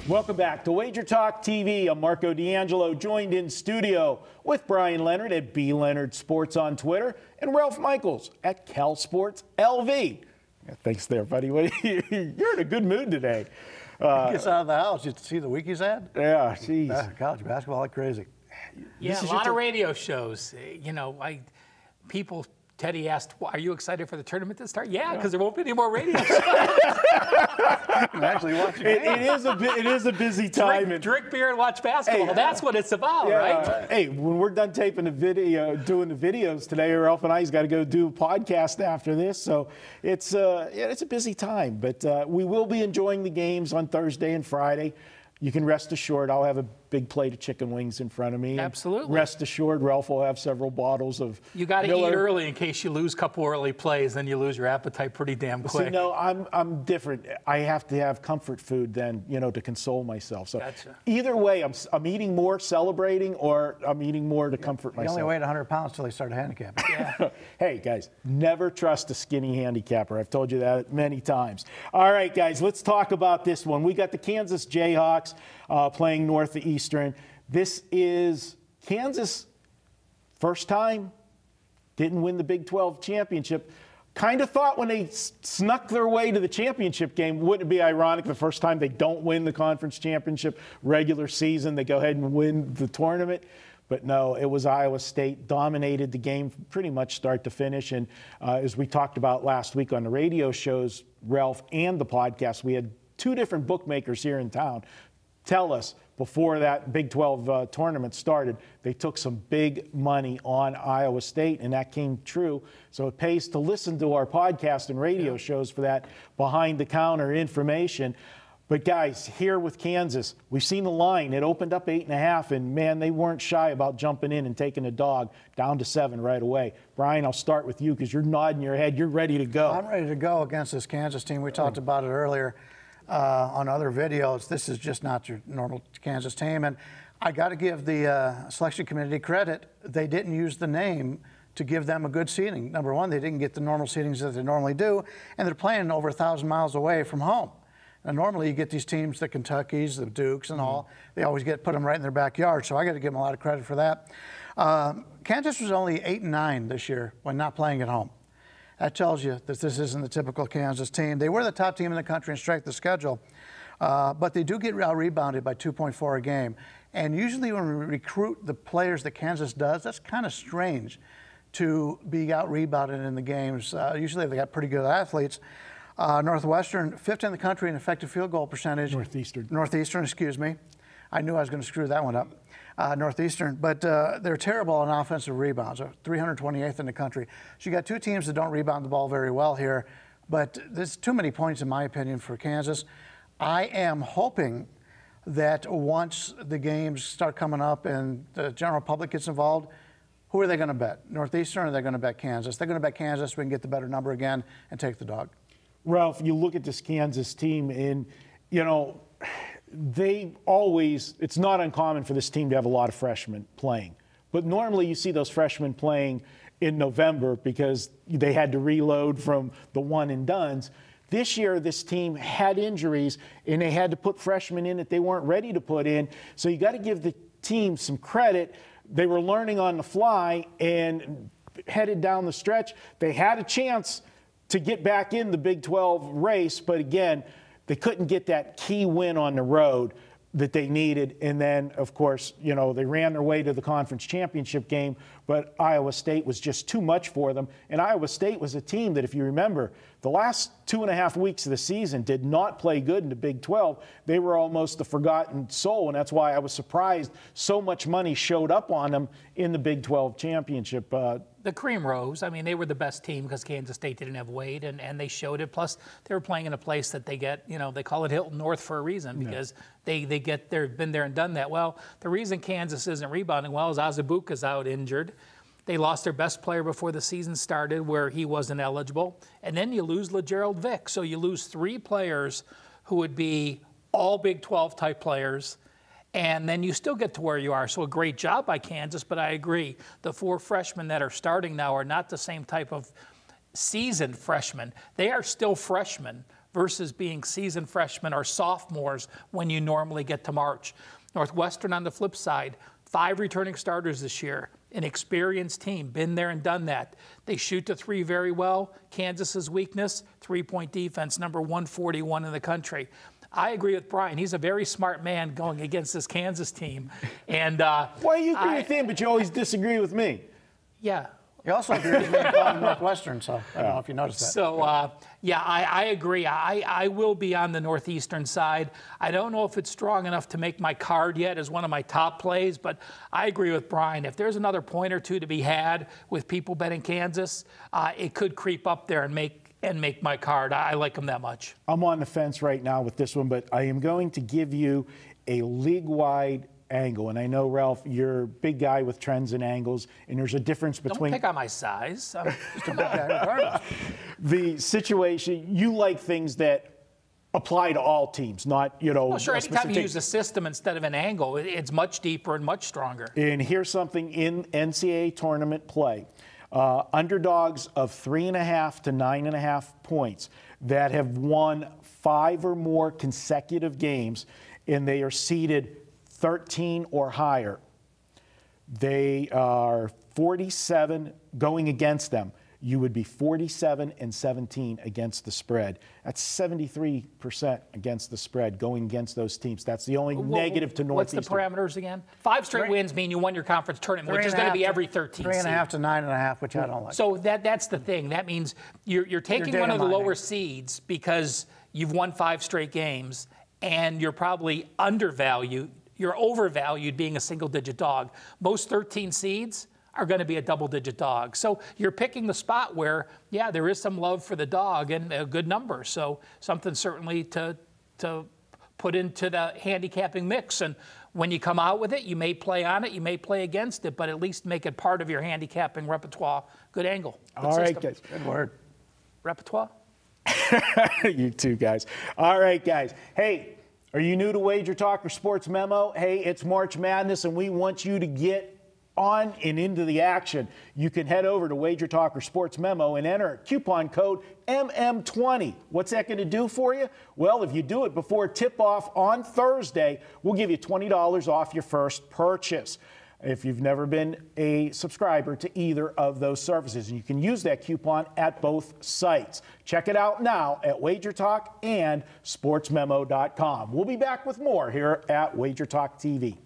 Welcome back to WagerTalk TV. I'm Marco D'Angelo, joined in studio with Brian Leonard at B Leonard Sports on Twitter and Ralph Michaels at Cal Sports LV. Yeah, thanks there, buddy. You're in a good mood today. He gets out of the house. You see the week he's had? Yeah, jeez. College basketball like crazy. Yeah, a lot of radio shows. You know, Teddy asked, "Are you excited for the tournament to start?" Yeah, because there won't be any more radio shows. I'm actually watching. It is a busy time. Drink beer and watch basketball. That's what it's about, right? Hey, when we're done taping the video, doing the videos today, Ralph and I's got to go do a podcast after this. So it's a busy time, but we will be enjoying the games on Thursday and Friday. You can rest assured I'll have a big plate of chicken wings in front of me. Absolutely. Rest assured Ralph will have several bottles of You got to eat early in case you lose a couple early plays, then you lose your appetite pretty damn quick. See, no, I'm different. I have to have comfort food then, to console myself. So Gotcha. Either way, I'm eating more celebrating or I'm eating more to comfort myself. He only weighed 100 pounds till he started handicapping. Yeah. Hey, guys, never trust a skinny handicapper. I've told you that many times. All right, guys, let's talk about this one. We got the Kansas Jayhawks playing Northeastern. This is Kansas' first time, didn't win the Big 12 championship. Kind of thought when they snuck their way to the championship game, wouldn't it be ironic the first time they don't win the conference championship regular season, they go ahead and win the tournament? But no, it was Iowa State, dominated the game pretty much start to finish. And as we talked about last week on the radio shows, Ralph, and the podcast, we had two different bookmakers here in town tell us before that Big 12 tournament started, they took some big money on Iowa State, and that came true. So it pays to listen to our podcast and radio shows for that behind-the-counter information. But, guys, here with Kansas, we've seen the line. It opened up 8.5, and, man, they weren't shy about jumping in and taking a dog down to 7 right away. Brian, I'll start with you because you're nodding your head. You're ready to go. I'm ready to go against this Kansas team. We talked about it earlier. On other videos, this is just not your normal Kansas team. And I got to give the selection committee credit. They didn't use the name to give them a good seeding. Number one, they didn't get the normal seedings that they normally do, and they're playing over 1,000 miles away from home. Now, normally you get these teams, the Kentuckys, the Dukes and all, they always put them right in their backyard, so I got to give them a lot of credit for that. Kansas was only 8-9 this year when not playing at home. That tells you that this isn't the typical Kansas team. They were the top team in the country in strength of schedule, but they do get rebounded by 2.4 a game. And usually when we recruit the players that Kansas does, that's kind of strange to be out-rebounded in the games. Usually they got pretty good athletes. Northwestern, 5th in the country in effective field goal percentage. Northeastern, excuse me. I knew I was going to screw that one up. Northeastern, but they're terrible on offensive rebounds, 328th in the country. So you got two teams that don't rebound the ball very well here, but there's too many points, in my opinion, for Kansas. I am hoping that once the games start coming up and the general public gets involved, who are they going to bet? Northeastern, or are they going to bet Kansas? They're going to bet Kansas. We can get the better number again and take the dog. Ralph, you look at this Kansas team, and, it's not uncommon for this team to have a lot of freshmen playing. But normally you see those freshmen playing in November because they had to reload from the one and dones. This year, this team had injuries, and they had to put freshmen in that they weren't ready to put in. So you got to give the team some credit. They were learning on the fly, and headed down the stretch, they had a chance to get back in the Big 12 race, but again, they couldn't get that key win on the road that they needed. And then, of course, they ran their way to the conference championship game, but Iowa State was just too much for them. And Iowa State was a team that, if you remember, the last 2.5 weeks of the season did not play good in the Big 12. They were almost the forgotten soul, and that's why I was surprised so much money showed up on them in the Big 12 championship. The cream rose. I mean, they were the best team because Kansas State didn't have Wade, and they showed it. Plus, they were playing in a place that they get, they call it Hilton North for a reason because they've been there and done that. Well, the reason Kansas isn't rebounding well is Azubuike's out injured. They lost their best player before the season started where he wasn't eligible. And then you lose LaGerald Vick. So you lose 3 players who would be all Big 12 type players. And then you still get to where you are. So a great job by Kansas, but I agree. The 4 freshmen that are starting now are not the same type of seasoned freshmen. They are still freshmen versus being seasoned freshmen or sophomores when you normally get to March. Northwestern on the flip side, 5 returning starters this year, an experienced team, been there and done that. They shoot the 3 very well. Kansas's weakness, 3-point defense, number 141 in the country. I agree with Brian. He's a very smart man going against this Kansas team. And why you agree with him, but you always disagree with me? Yeah. You also agree with me calling Northwestern, so I don't know if you noticed that. So, yeah, I agree. I will be on the Northeastern side. I don't know if it's strong enough to make my card yet as one of my top plays, but I agree with Brian. If there's another point or two to be had with people betting Kansas, it could creep up there and make my card. I like them that much. I'm on the fence right now with this one, but I am going to give you a league-wide angle. And I know, Ralph, you're a big guy with trends and angles, and there's a difference between... Don't pick on my size. I'm Just a big guy regardless. The situation, you like things that apply to all teams, not, well, sure, anytime you use a system instead of an angle, it's much deeper and much stronger. And here's something in NCAA tournament play. Underdogs of 3.5 to 9.5 points that have won 5 or more consecutive games, and they are seeded 13 or higher. They are 47 going against them. You would be 47-17 against the spread. That's 73% against the spread going against those teams. That's the only negative to Northeastern. What's the parameters again? 5 straight wins mean you won your conference tournament, which is going to be every 13 3.5 to 9.5, which I don't like. So that's the thing. That means you're taking one of the lower seeds because you've won 5 straight games, and you're probably undervalued. You're overvalued being a single-digit dog. Most 13 seeds are going to be a double-digit dog. So you're picking the spot where, yeah, there is some love for the dog and a good number. So something certainly to put into the handicapping mix. And when you come out with it, you may play on it, you may play against it, but at least make it part of your handicapping repertoire. Good angle. Good All right, system. guys. Good word. Repertoire? You two guys. All right, guys. Hey, are you new to WagerTalk or Sports Memo? Hey, it's March Madness, and we want you to get on and into the action. You can head over to WagerTalk or Sports Memo and enter coupon code MM20. What's that going to do for you? Well, if you do it before tip-off on Thursday, we'll give you $20 off your first purchase if you've never been a subscriber to either of those services. You can use that coupon at both sites. Check it out now at WagerTalk and SportsMemo.com. We'll be back with more here at WagerTalk TV.